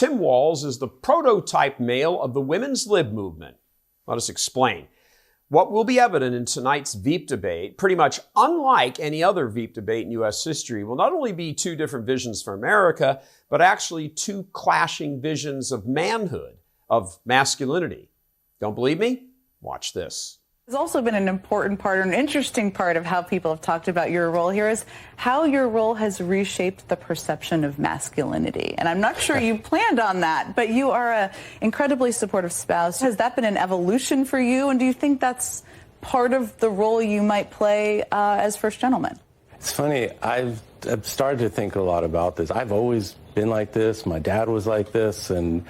Tim Walz is the prototype male of the women's lib movement. Let us explain. What will be evident in tonight's Veep debate, pretty much unlike any other Veep debate in U.S. history, will not only be two different visions for America, but actually two clashing visions of manhood, of masculinity. Don't believe me? Watch this. It's also been an important part, or an interesting part of how people have talked about your role here is how your role has reshaped the perception of masculinity. And I'm not sure you planned on that, but you are an incredibly supportive spouse. Has that been an evolution for you? And do you think that's part of the role you might play as first gentleman? It's funny. I've started to think a lot about this. I've always been like this. My dad was like this. And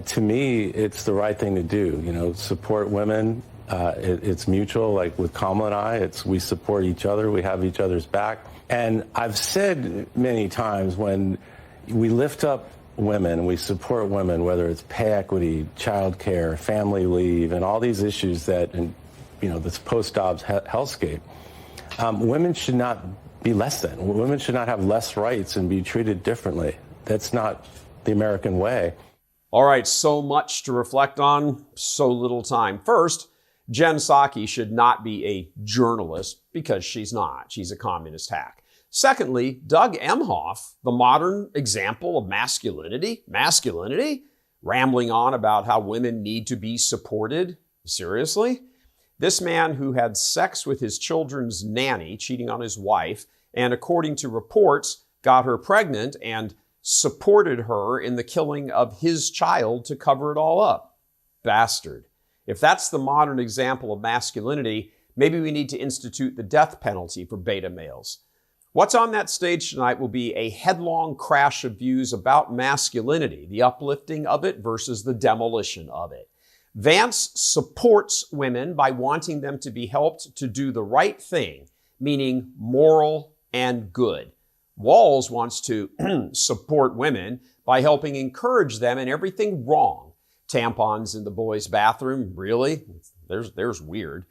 to me, it's the right thing to do. You know, support women. It's mutual, like with Kamala and I, we support each other, we have each other's back. And I've said many times, when we lift up women, we support women, whether it's pay equity, child care, family leave, and all these issues that, this post-Dobbs hellscape, women should not be less than. Women should not have less rights and be treated differently. That's not the American way. All right, so much to reflect on, so little time. First, Jen Psaki should not be a journalist because she's not. She's a communist hack. Secondly, Doug Emhoff, the modern example of masculinity, rambling on about how women need to be supported. Seriously? This man who had sex with his children's nanny, cheating on his wife, and according to reports, got her pregnant and supported her in the killing of his child to cover it all up. Bastard. If that's the modern example of masculinity, maybe we need to institute the death penalty for beta males. What's on that stage tonight will be a headlong crash of views about masculinity, the uplifting of it versus the demolition of it. Vance supports women by wanting them to be helped to do the right thing, meaning moral and good. Walz wants to support women by helping encourage them in everything wrong. Tampons in the boys' bathroom, really? There's weird.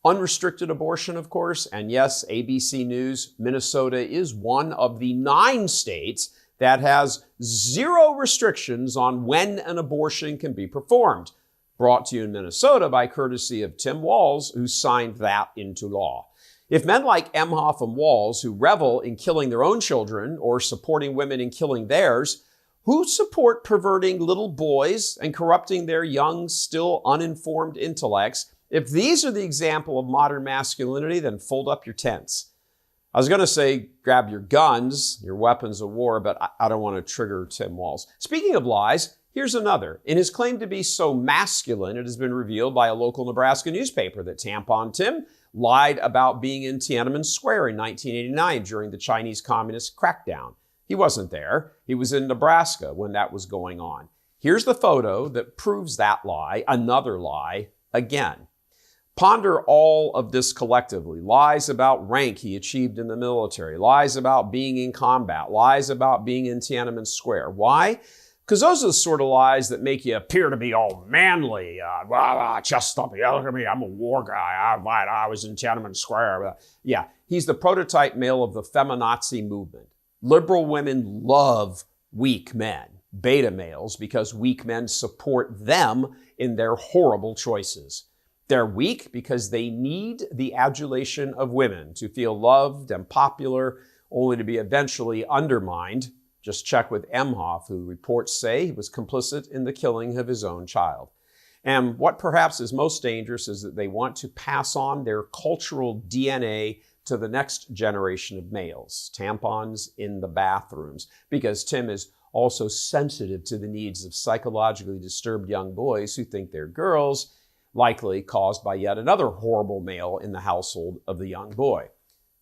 Unrestricted abortion, of course, and yes, ABC News, Minnesota is one of the 9 states that has 0 restrictions on when an abortion can be performed. Brought to you in Minnesota by courtesy of Tim Walz, who signed that into law. If men like Emhoff and Walz, who revel in killing their own children or supporting women in killing theirs, who support perverting little boys and corrupting their young, still uninformed intellects, if these are the example of modern masculinity, then fold up your tents. I was going to say grab your guns, your weapons of war, but I don't want to trigger Tim Walz. Speaking of lies, here's another. In his claim to be so masculine, it has been revealed by a local Nebraska newspaper that Tampon Tim lied about being in Tiananmen Square in 1989 during the Chinese Communist crackdown. He wasn't there. He was in Nebraska when that was going on. Here's the photo that proves that lie, another lie, again. Ponder all of this collectively. Lies about rank he achieved in the military, lies about being in combat, lies about being in Tiananmen Square. Why? Because those are the sort of lies that make you appear to be all manly. Chest up, look at me, I'm a war guy. I was in Tiananmen Square. Yeah, he's the prototype male of the feminazi movement. Liberal women love weak men, beta males, because weak men support them in their horrible choices. They're weak because they need the adulation of women to feel loved and popular, only to be eventually undermined. Just check with Emhoff, who reports say he was complicit in the killing of his own child. And what perhaps is most dangerous is that they want to pass on their cultural DNA to the next generation of males, tampons in the bathrooms, because Tim is also sensitive to the needs of psychologically disturbed young boys who think they're girls, likely caused by yet another horrible male in the household of the young boy.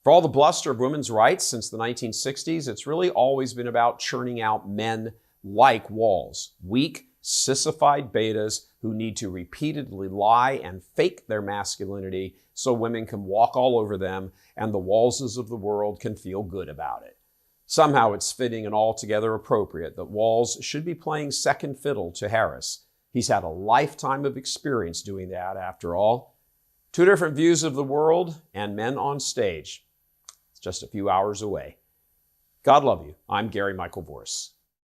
For all the bluster of women's rights since the 1960s, it's really always been about churning out men like Walz, weak, sissified betas who need to repeatedly lie and fake their masculinity so women can walk all over them and the Walzes of the world can feel good about it. Somehow it's fitting and altogether appropriate that Walz should be playing second fiddle to Harris. He's had a lifetime of experience doing that, after all. 2 different views of the world and men on stage. It's just a few hours away. God love you. I'm Gary Michael Vorse.